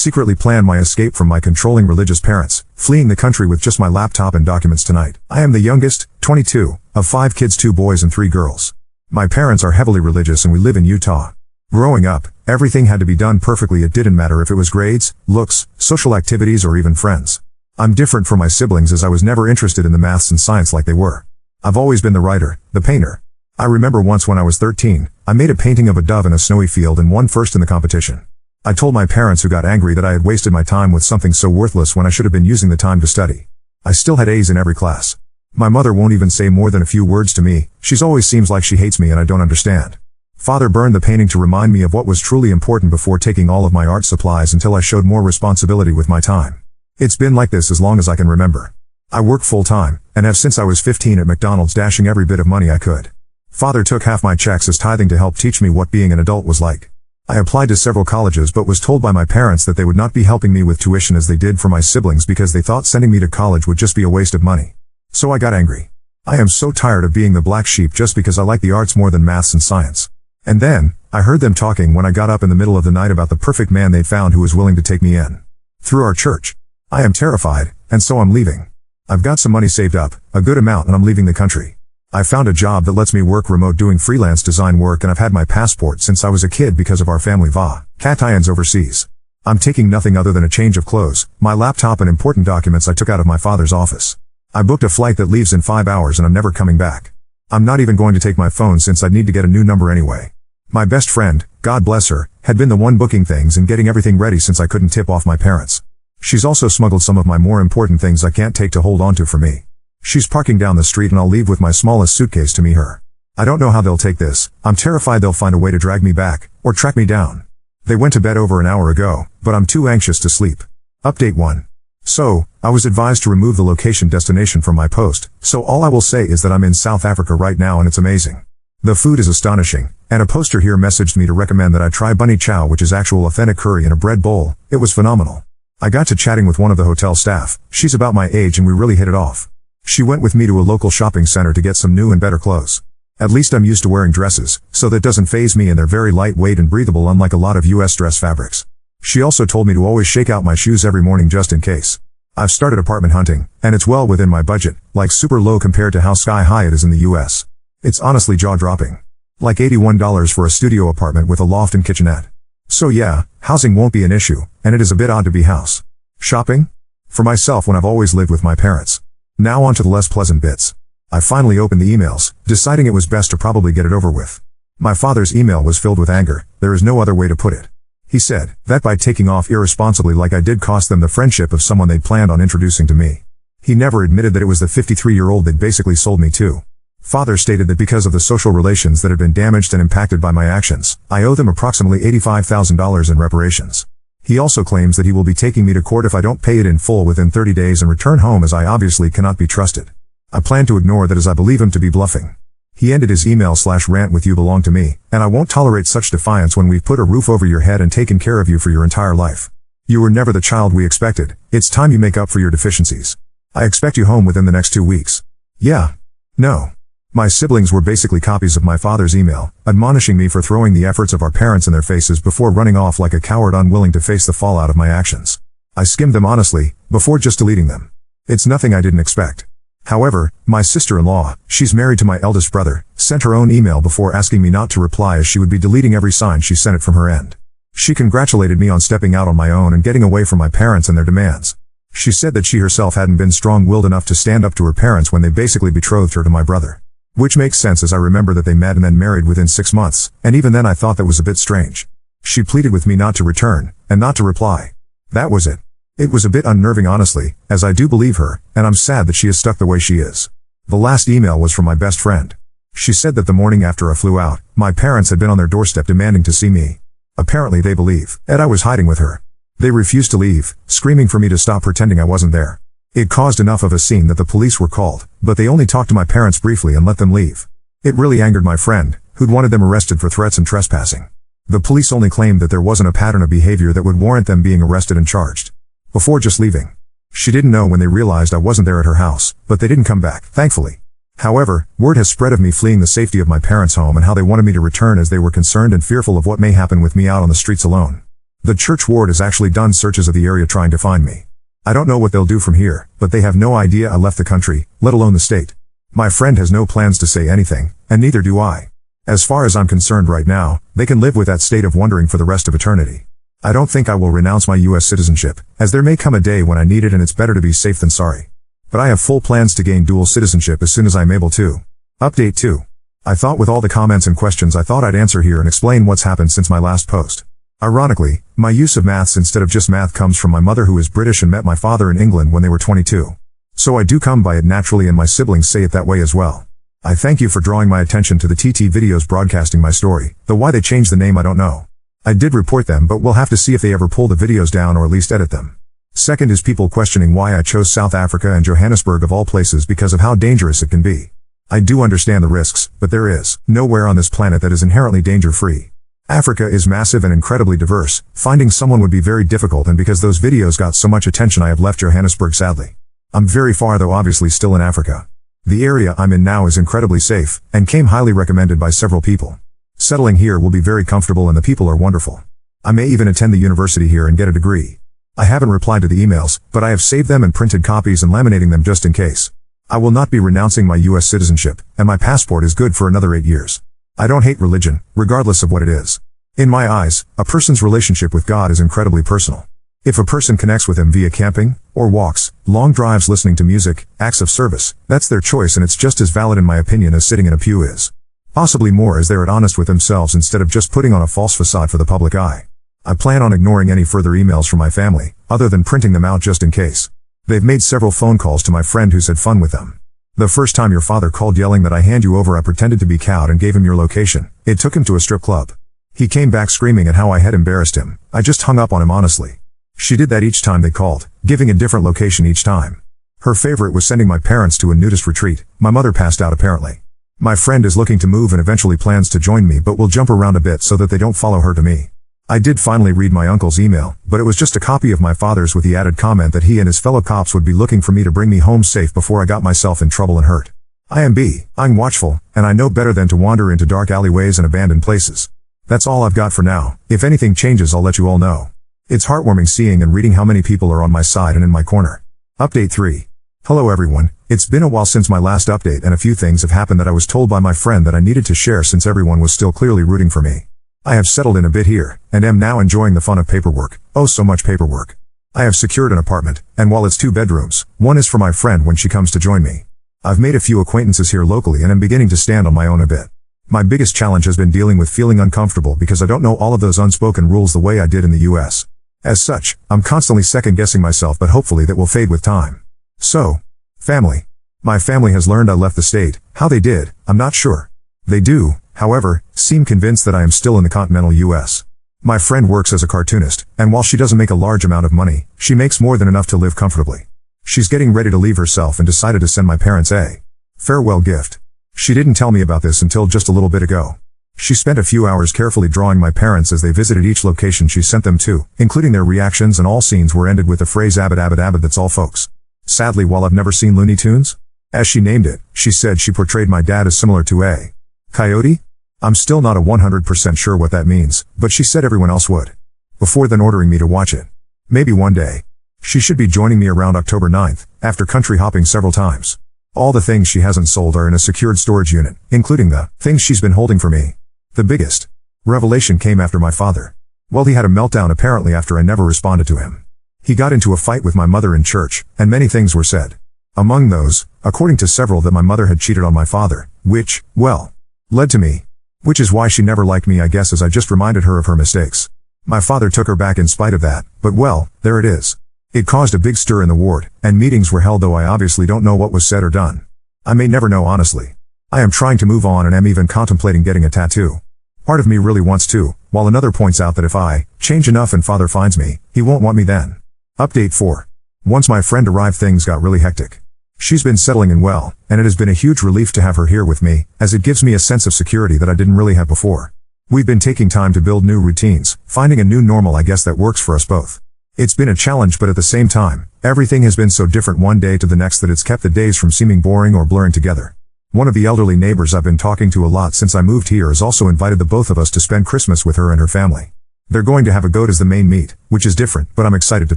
secretly planned my escape from my controlling religious parents, fleeing the country with just my laptop and documents tonight. I am the youngest, 22, of 5 kids, 2 boys and 3 girls. My parents are heavily religious and we live in Utah. Growing up, everything had to be done perfectly. It didn't matter if it was grades, looks, social activities or even friends. I'm different from my siblings as I was never interested in the maths and science like they were. I've always been the writer, the painter. I remember once when I was 13, I made a painting of a dove in a snowy field and won first in the competition. I told my parents, who got angry that I had wasted my time with something so worthless when I should have been using the time to study. I still had A's in every class. My mother won't even say more than a few words to me. She's always seems like she hates me and I don't understand. Father burned the painting to remind me of what was truly important before taking all of my art supplies until I showed more responsibility with my time. It's been like this as long as I can remember. I work full-time, and have since I was 15 at McDonald's, dashing every bit of money I could. Father took half my checks as tithing to help teach me what being an adult was like. I applied to several colleges but was told by my parents that they would not be helping me with tuition as they did for my siblings because they thought sending me to college would just be a waste of money. So I got angry. I am so tired of being the black sheep just because I like the arts more than maths and science. And then, I heard them talking when I got up in the middle of the night about the perfect man they'd found who was willing to take me in. Through our church. I am terrified, and so I'm leaving. I've got some money saved up, a good amount, and I'm leaving the country. I found a job that lets me work remote doing freelance design work, and I've had my passport since I was a kid because of our family vacations overseas. I'm taking nothing other than a change of clothes, my laptop and important documents I took out of my father's office. I booked a flight that leaves in 5 hours and I'm never coming back. I'm not even going to take my phone since I'd need to get a new number anyway. My best friend, God bless her, had been the one booking things and getting everything ready since I couldn't tip off my parents. She's also smuggled some of my more important things I can't take to hold on to for me. She's parking down the street and I'll leave with my smallest suitcase to meet her. I don't know how they'll take this. I'm terrified they'll find a way to drag me back, or track me down. They went to bed over an hour ago, but I'm too anxious to sleep. Update 1. So, I was advised to remove the location destination from my post, so all I will say is that I'm in South Africa right now and it's amazing. The food is astonishing, and a poster here messaged me to recommend that I try bunny chow, which is actual authentic curry in a bread bowl. It was phenomenal. I got to chatting with one of the hotel staff. She's about my age and we really hit it off. She went with me to a local shopping center to get some new and better clothes. At least I'm used to wearing dresses, so that doesn't faze me, and they're very lightweight and breathable unlike a lot of US dress fabrics. She also told me to always shake out my shoes every morning just in case. I've started apartment hunting, and it's well within my budget, like super low compared to how sky high it is in the US. It's honestly jaw-dropping. Like $81 for a studio apartment with a loft and kitchenette. So yeah, housing won't be an issue, and it is a bit odd to be house shopping for myself when I've always lived with my parents. Now on to the less pleasant bits. I finally opened the emails, deciding it was best to probably get it over with. My father's email was filled with anger. There is no other way to put it. He said that by taking off irresponsibly like I did cost them the friendship of someone they'd planned on introducing to me. He never admitted that it was the 53-year-old they'd basically sold me to. Father stated that because of the social relations that had been damaged and impacted by my actions, I owe them approximately $85,000 in reparations. He also claims that he will be taking me to court if I don't pay it in full within 30 days and return home, as I obviously cannot be trusted. I plan to ignore that as I believe him to be bluffing. He ended his email/rant with "You belong to me, and I won't tolerate such defiance when we've put a roof over your head and taken care of you for your entire life. You were never the child we expected. It's time you make up for your deficiencies. I expect you home within the next 2 weeks." Yeah. No. My siblings were basically copies of my father's email, admonishing me for throwing the efforts of our parents in their faces before running off like a coward unwilling to face the fallout of my actions. I skimmed them honestly, before just deleting them. It's nothing I didn't expect. However, my sister-in-law, she's married to my eldest brother, sent her own email before asking me not to reply as she would be deleting every sign she sent it from her end. She congratulated me on stepping out on my own and getting away from my parents and their demands. She said that she herself hadn't been strong-willed enough to stand up to her parents when they basically betrothed her to my brother. Which makes sense, as I remember that they met and then married within 6 months, and even then I thought that was a bit strange. She pleaded with me not to return, and not to reply. That was it. It was a bit unnerving honestly, as I do believe her, and I'm sad that she is stuck the way she is. The last email was from my best friend. She said that the morning after I flew out, my parents had been on their doorstep demanding to see me. Apparently they believe that I was hiding with her. They refused to leave, screaming for me to stop pretending I wasn't there. It caused enough of a scene that the police were called, but they only talked to my parents briefly and let them leave. It really angered my friend, who'd wanted them arrested for threats and trespassing. The police only claimed that there wasn't a pattern of behavior that would warrant them being arrested and charged. Before just leaving. She didn't know when they realized I wasn't there at her house, but they didn't come back, thankfully. However, word has spread of me fleeing the safety of my parents' home and how they wanted me to return as they were concerned and fearful of what may happen with me out on the streets alone. The church ward has actually done searches of the area trying to find me. I don't know what they'll do from here, but they have no idea I left the country, let alone the state. My friend has no plans to say anything, and neither do I. As far as I'm concerned right now, they can live with that state of wondering for the rest of eternity. I don't think I will renounce my US citizenship, as there may come a day when I need it and it's better to be safe than sorry. But I have full plans to gain dual citizenship as soon as I'm able to. Update 2. I thought with all the comments and questions I thought I'd answer here and explain what's happened since my last post. Ironically, my use of maths instead of just math comes from my mother who is British and met my father in England when they were 22. So I do come by it naturally and my siblings say it that way as well. I thank you for drawing my attention to the TT videos broadcasting my story, though why they changed the name I don't know. I did report them but we'll have to see if they ever pull the videos down or at least edit them. Second is people questioning why I chose South Africa and Johannesburg of all places because of how dangerous it can be. I do understand the risks, but there is nowhere on this planet that is inherently danger-free. Africa is massive and incredibly diverse, finding someone would be very difficult and because those videos got so much attention I have left Johannesburg sadly. I'm very far though obviously still in Africa. The area I'm in now is incredibly safe, and came highly recommended by several people. Settling here will be very comfortable and the people are wonderful. I may even attend the university here and get a degree. I haven't replied to the emails, but I have saved them and printed copies and laminating them just in case. I will not be renouncing my US citizenship, and my passport is good for another 8 years. I don't hate religion, regardless of what it is. In my eyes, a person's relationship with God is incredibly personal. If a person connects with him via camping, or walks, long drives listening to music, acts of service, that's their choice and it's just as valid in my opinion as sitting in a pew is. Possibly more as they're honest with themselves instead of just putting on a false facade for the public eye. I plan on ignoring any further emails from my family, other than printing them out just in case. They've made several phone calls to my friend who's had fun with them. The first time your father called yelling that I hand you over I pretended to be cowed and gave him your location. It took him to a strip club. He came back screaming at how I had embarrassed him. I just hung up on him honestly. She did that each time they called, giving a different location each time. Her favorite was sending my parents to a nudist retreat. My mother passed out apparently. My friend is looking to move and eventually plans to join me but will jump around a bit so that they don't follow her to me. I did finally read my uncle's email, but it was just a copy of my father's with the added comment that he and his fellow cops would be looking for me to bring me home safe before I got myself in trouble and hurt. I'm watchful, and I know better than to wander into dark alleyways and abandoned places. That's all I've got for now. If anything changes I'll let you all know. It's heartwarming seeing and reading how many people are on my side and in my corner. Update 3. Hello everyone, it's been a while since my last update and a few things have happened that I was told by my friend that I needed to share since everyone was still clearly rooting for me. I have settled in a bit here, and am now enjoying the fun of paperwork. Oh so much paperwork. I have secured an apartment, and while it's 2 bedrooms, one is for my friend when she comes to join me. I've made a few acquaintances here locally and am beginning to stand on my own a bit. My biggest challenge has been dealing with feeling uncomfortable because I don't know all of those unspoken rules the way I did in the US. As such, I'm constantly second-guessing myself but hopefully that will fade with time. So, family. My family has learned I left the state. How they did, I'm not sure. They do, however, seem convinced that I am still in the continental US. My friend works as a cartoonist, and while she doesn't make a large amount of money, she makes more than enough to live comfortably. She's getting ready to leave herself and decided to send my parents a farewell gift. She didn't tell me about this until just a little bit ago. She spent a few hours carefully drawing my parents as they visited each location she sent them to, including their reactions, and all scenes were ended with the phrase "Abbott Abbott Abbott, that's all folks." Sadly, while I've never seen Looney Tunes, as she named it, she said she portrayed my dad as similar to a coyote? I'm still not 100% sure what that means, but she said everyone else would. Before then ordering me to watch it. Maybe one day. She should be joining me around October 9th, after country hopping several times. All the things she hasn't sold are in a secured storage unit, including the things she's been holding for me. The biggest revelation came after my father. Well, he had a meltdown apparently after I never responded to him. He got into a fight with my mother in church, and many things were said. Among those, according to several, that my mother had cheated on my father, which, well, led to me. Which is why she never liked me, I guess, as I just reminded her of her mistakes. My father took her back in spite of that, but well, there it is. It caused a big stir in the ward, and meetings were held, though I obviously don't know what was said or done. I may never know honestly. I am trying to move on and am even contemplating getting a tattoo. Part of me really wants to, while another points out that if I change enough and father finds me, he won't want me then. Update 4. Once my friend arrived things got really hectic. She's been settling in well, and it has been a huge relief to have her here with me, as it gives me a sense of security that I didn't really have before. We've been taking time to build new routines, finding a new normal I guess that works for us both. It's been a challenge, but at the same time, everything has been so different one day to the next that it's kept the days from seeming boring or blurring together. One of the elderly neighbors I've been talking to a lot since I moved here has also invited the both of us to spend Christmas with her and her family. They're going to have a goat as the main meat, which is different, but I'm excited to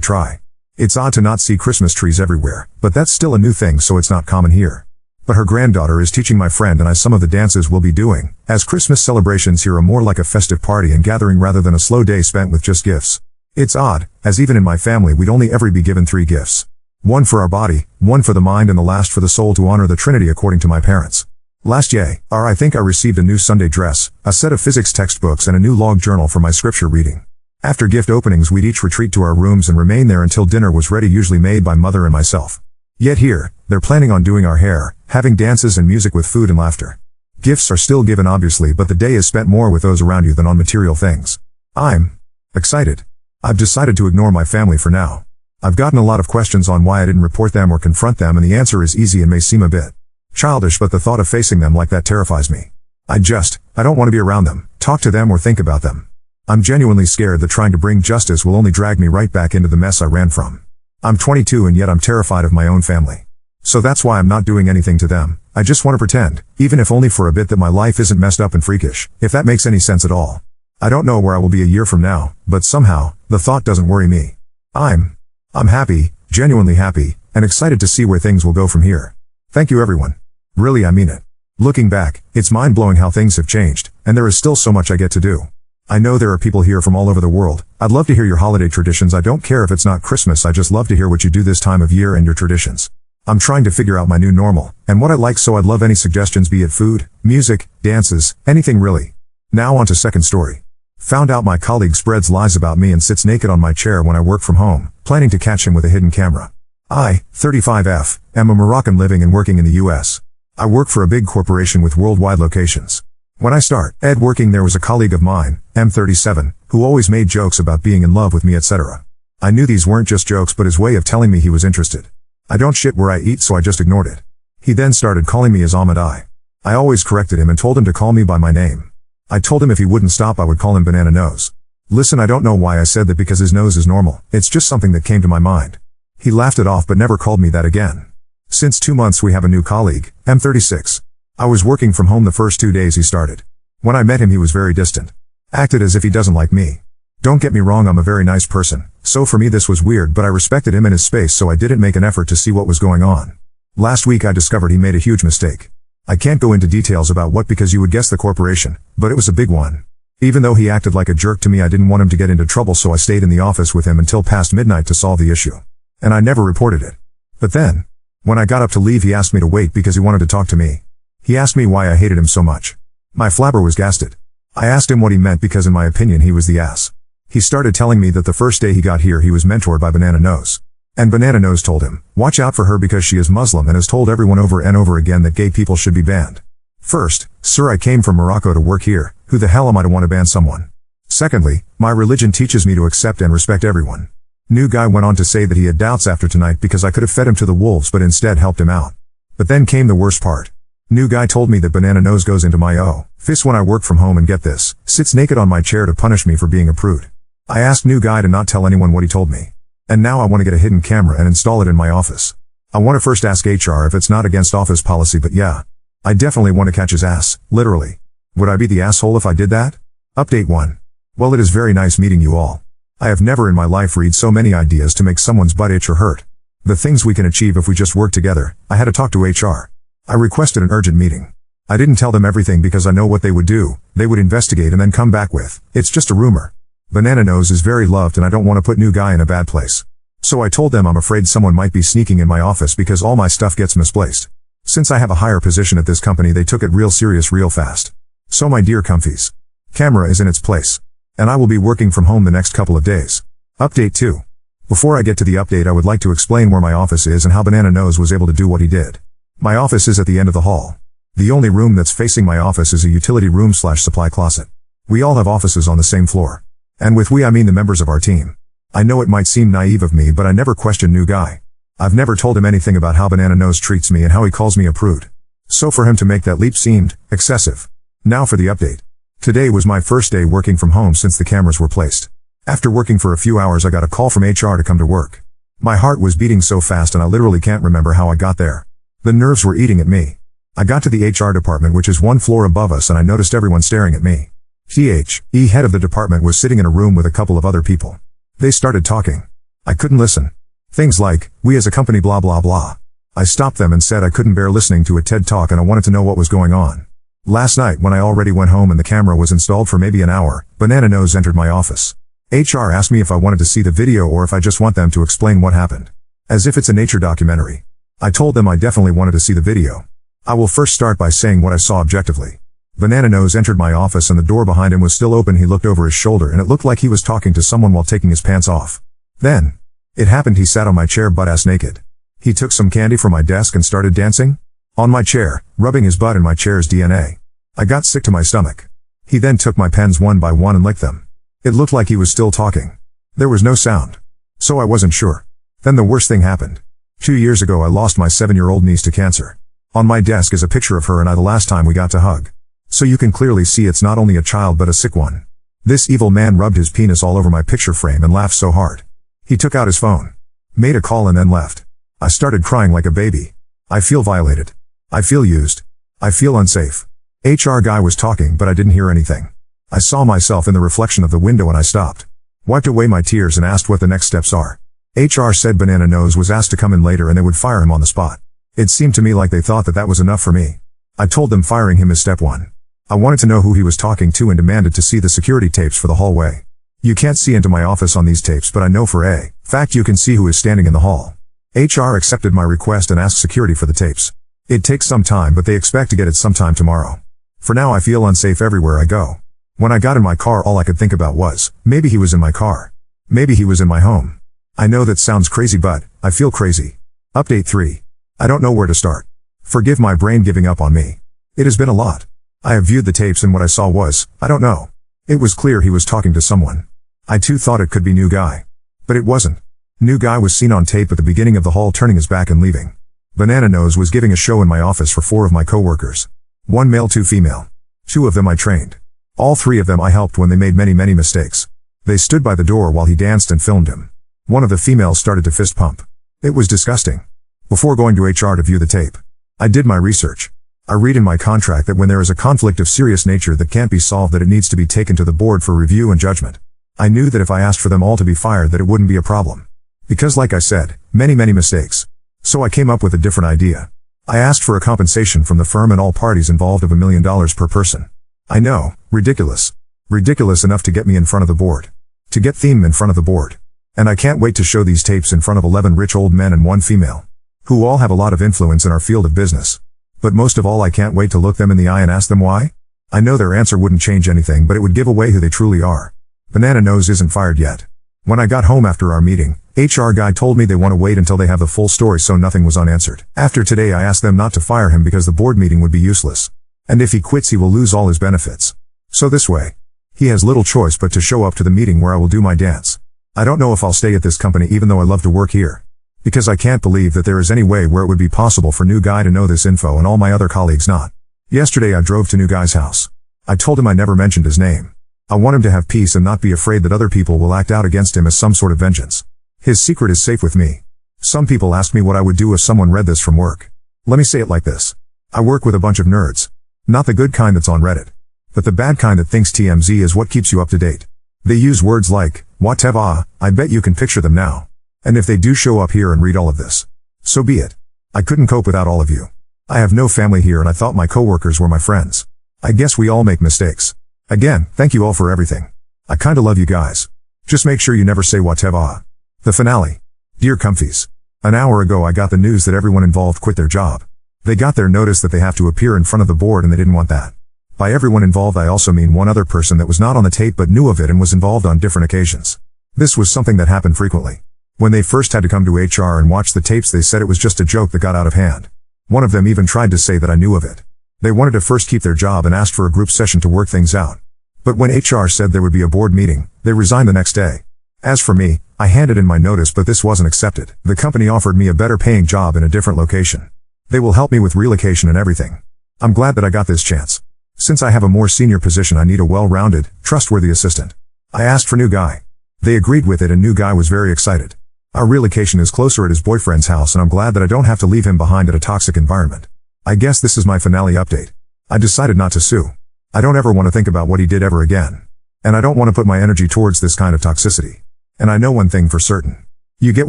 try. It's odd to not see Christmas trees everywhere, but that's still a new thing, so it's not common here. But her granddaughter is teaching my friend and I some of the dances we'll be doing, as Christmas celebrations here are more like a festive party and gathering rather than a slow day spent with just gifts. It's odd, as even in my family we'd only ever be given 3 gifts. One for our body, one for the mind and the last for the soul to honor the Trinity according to my parents. Last year, I think I received a new Sunday dress, a set of physics textbooks and a new log journal for my scripture reading. After gift openings we'd each retreat to our rooms and remain there until dinner was ready, usually made by mother and myself. Yet here, they're planning on doing our hair, having dances and music with food and laughter. Gifts are still given obviously, but the day is spent more with those around you than on material things. I'm excited. I've decided to ignore my family for now. I've gotten a lot of questions on why I didn't report them or confront them, and the answer is easy and may seem a bit childish, but the thought of facing them like that terrifies me. I don't want to be around them, talk to them or think about them. I'm genuinely scared that trying to bring justice will only drag me right back into the mess I ran from. I'm 22 and yet I'm terrified of my own family. So that's why I'm not doing anything to them. I just want to pretend, even if only for a bit, that my life isn't messed up and freakish, if that makes any sense at all. I don't know where I will be a year from now, but somehow, the thought doesn't worry me. I'm happy, genuinely happy, and excited to see where things will go from here. Thank you everyone. Really, I mean it. Looking back, it's mind-blowing how things have changed, and there is still so much I get to do. I know there are people here from all over the world. I'd love to hear your holiday traditions. I don't care if it's not Christmas, I just love to hear what you do this time of year and your traditions. I'm trying to figure out my new normal, and what I like, so I'd love any suggestions, be it food, music, dances, anything really. Now on to second story. Found out my colleague spreads lies about me and sits naked on my chair when I work from home, planning to catch him with a hidden camera. I, 35F, am a Moroccan living and working in the US. I work for a big corporation with worldwide locations. When I started working there was a colleague of mine, M37, who always made jokes about being in love with me, etc. I knew these weren't just jokes but his way of telling me he was interested. I don't shit where I eat, so I just ignored it. He then started calling me as Ahmed I. I always corrected him and told him to call me by my name. I told him if he wouldn't stop I would call him Banana Nose. Listen, I don't know why I said that because his nose is normal, it's just something that came to my mind. He laughed it off but never called me that again. Since 2 months we have a new colleague, M36. I was working from home the first 2 days he started. When I met him he was very distant. Acted as if he doesn't like me. Don't get me wrong, I'm a very nice person, so for me this was weird, but I respected him and his space, so I didn't make an effort to see what was going on. Last week I discovered he made a huge mistake. I can't go into details about what because you would guess the corporation, but it was a big one. Even though he acted like a jerk to me, I didn't want him to get into trouble, so I stayed in the office with him until past midnight to solve the issue. And I never reported it. But then, when I got up to leave he asked me to wait because he wanted to talk to me. He asked me why I hated him so much. My flabber was gasted. I asked him what he meant because in my opinion he was the ass. He started telling me that the first day he got here he was mentored by Banana Nose. And Banana Nose told him, watch out for her because she is Muslim and has told everyone over and over again that gay people should be banned. First, sir, I came from Morocco to work here, who the hell am I to want to ban someone? Secondly, my religion teaches me to accept and respect everyone. New guy went on to say that he had doubts after tonight because I could have fed him to the wolves but instead helped him out. But then came the worst part. New guy told me that Banana Nose goes into my office when I work from home and get this, sits naked on my chair to punish me for being a prude. I asked new guy to not tell anyone what he told me. And now I want to get a hidden camera and install it in my office. I want to first ask HR if it's not against office policy, but yeah. I definitely want to catch his ass, literally. Would I be the asshole if I did that? Update 1. Well, it is very nice meeting you all. I have never in my life read so many ideas to make someone's butt itch or hurt. The things we can achieve if we just work together. I had to talk to HR. I requested an urgent meeting. I didn't tell them everything because I know what they would do. They would investigate and then come back with, it's just a rumor. Banana Nose is very loved and I don't want to put new guy in a bad place. So I told them I'm afraid someone might be sneaking in my office because all my stuff gets misplaced. Since I have a higher position at this company they took it real serious real fast. So my dear comfies. Camera is in its place. And I will be working from home the next couple of days. Update 2. Before I get to the update I would like to explain where my office is and how Banana Nose was able to do what he did. My office is at the end of the hall. The only room that's facing my office is a utility room / supply closet. We all have offices on the same floor. And with we I mean the members of our team. I know it might seem naive of me but I never questioned new guy. I've never told him anything about how Banana Nose treats me and how he calls me a prude. So for him to make that leap seemed excessive. Now for the update. Today was my first day working from home since the cameras were placed. After working for a few hours I got a call from HR to come to work. My heart was beating so fast and I literally can't remember how I got there. The nerves were eating at me. I got to the HR department which is one floor above us and I noticed everyone staring at me. The head of the department was sitting in a room with a couple of other people. They started talking. I couldn't listen. Things like, we as a company blah blah blah. I stopped them and said I couldn't bear listening to a TED talk and I wanted to know what was going on. Last night when I already went home and the camera was installed for maybe an hour, Banana Nose entered my office. HR asked me if I wanted to see the video or if I just want them to explain what happened. As if it's a nature documentary. I told them I definitely wanted to see the video. I will first start by saying what I saw objectively. Banana Nose entered my office and the door behind him was still open. He looked over his shoulder and it looked like he was talking to someone while taking his pants off. Then, it happened. He sat on my chair butt-ass naked. He took some candy from my desk and started dancing on my chair, rubbing his butt in my chair's DNA. I got sick to my stomach. He then took my pens one by one and licked them. It looked like he was still talking. There was no sound. So I wasn't sure. Then the worst thing happened. 2 years ago I lost my 7-year-old niece to cancer. On my desk is a picture of her and I the last time we got to hug. So you can clearly see it's not only a child but a sick one. This evil man rubbed his penis all over my picture frame and laughed so hard. He took out his phone, made a call and then left. I started crying like a baby. I feel violated. I feel used. I feel unsafe. HR guy was talking but I didn't hear anything. I saw myself in the reflection of the window and I stopped. Wiped away my tears and asked what the next steps are. HR said Banana Nose was asked to come in later and they would fire him on the spot. It seemed to me like they thought that was enough for me. I told them firing him is step one. I wanted to know who he was talking to and demanded to see the security tapes for the hallway. You can't see into my office on these tapes but I know for a fact you can see who is standing in the hall. HR accepted my request and asked security for the tapes. It takes some time but they expect to get it sometime tomorrow. For now I feel unsafe everywhere I go. When I got in my car all I could think about was, maybe he was in my car. Maybe he was in my home. I know that sounds crazy but, I feel crazy. Update 3. I don't know where to start. Forgive my brain giving up on me. It has been a lot. I have viewed the tapes and what I saw was, I don't know. It was clear he was talking to someone. I too thought it could be New Guy. But it wasn't. New Guy was seen on tape at the beginning of the hall turning his back and leaving. Banana Nose was giving a show in my office for 4 of my coworkers. 1 male 2 female. 2 of them I trained. All 3 of them I helped when they made many mistakes. They stood by the door while he danced and filmed him. One of the females started to fist pump. It was disgusting. Before going to HR to view the tape, I did my research. I read in my contract that when there is a conflict of serious nature that can't be solved that it needs to be taken to the board for review and judgment. I knew that if I asked for them all to be fired that it wouldn't be a problem. Because like I said, many mistakes. So I came up with a different idea. I asked for a compensation from the firm and all parties involved of $1 million per person. I know, ridiculous. Ridiculous enough to get me in front of the board. To get Theme in front of the board. And I can't wait to show these tapes in front of 11 rich old men and 1 female. Who all have a lot of influence in our field of business. But most of all I can't wait to look them in the eye and ask them why. I know their answer wouldn't change anything but it would give away who they truly are. Banana Nose isn't fired yet. When I got home after our meeting, HR guy told me they want to wait until they have the full story so nothing was unanswered. After today I asked them not to fire him because the board meeting would be useless. And if he quits he will lose all his benefits. So this way, he has little choice but to show up to the meeting where I will do my dance. I don't know if I'll stay at this company even though I love to work here. Because I can't believe that there is any way where it would be possible for New Guy to know this info and all my other colleagues not. Yesterday I drove to New Guy's house. I told him I never mentioned his name. I want him to have peace and not be afraid that other people will act out against him as some sort of vengeance. His secret is safe with me. Some people ask me what I would do if someone read this from work. Let me say it like this. I work with a bunch of nerds. Not the good kind that's on Reddit. But the bad kind that thinks TMZ is what keeps you up to date. They use words like, whatever, I bet you can picture them now. And if they do show up here and read all of this, so be it. I couldn't cope without all of you. I have no family here and I thought my coworkers were my friends. I guess we all make mistakes. Again, thank you all for everything. I kinda love you guys. Just make sure you never say whatever. The finale. Dear Comfies. An hour ago I got the news that everyone involved quit their job. They got their notice that they have to appear in front of the board and they didn't want that. By everyone involved I also mean one other person that was not on the tape but knew of it and was involved on different occasions. This was something that happened frequently. When they first had to come to HR and watch the tapes they said it was just a joke that got out of hand. One of them even tried to say that I knew of it. They wanted to first keep their job and asked for a group session to work things out. But when HR said there would be a board meeting, they resigned the next day. As for me, I handed in my notice but this wasn't accepted. The company offered me a better paying job in a different location. They will help me with relocation and everything. I'm glad that I got this chance. Since I have a more senior position I need a well-rounded, trustworthy assistant. I asked for New Guy. They agreed with it and New Guy was very excited. Our relocation is closer at his boyfriend's house and I'm glad that I don't have to leave him behind at a toxic environment. I guess this is my finale update. I decided not to sue. I don't ever want to think about what he did ever again. And I don't want to put my energy towards this kind of toxicity. And I know one thing for certain. You get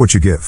what you give.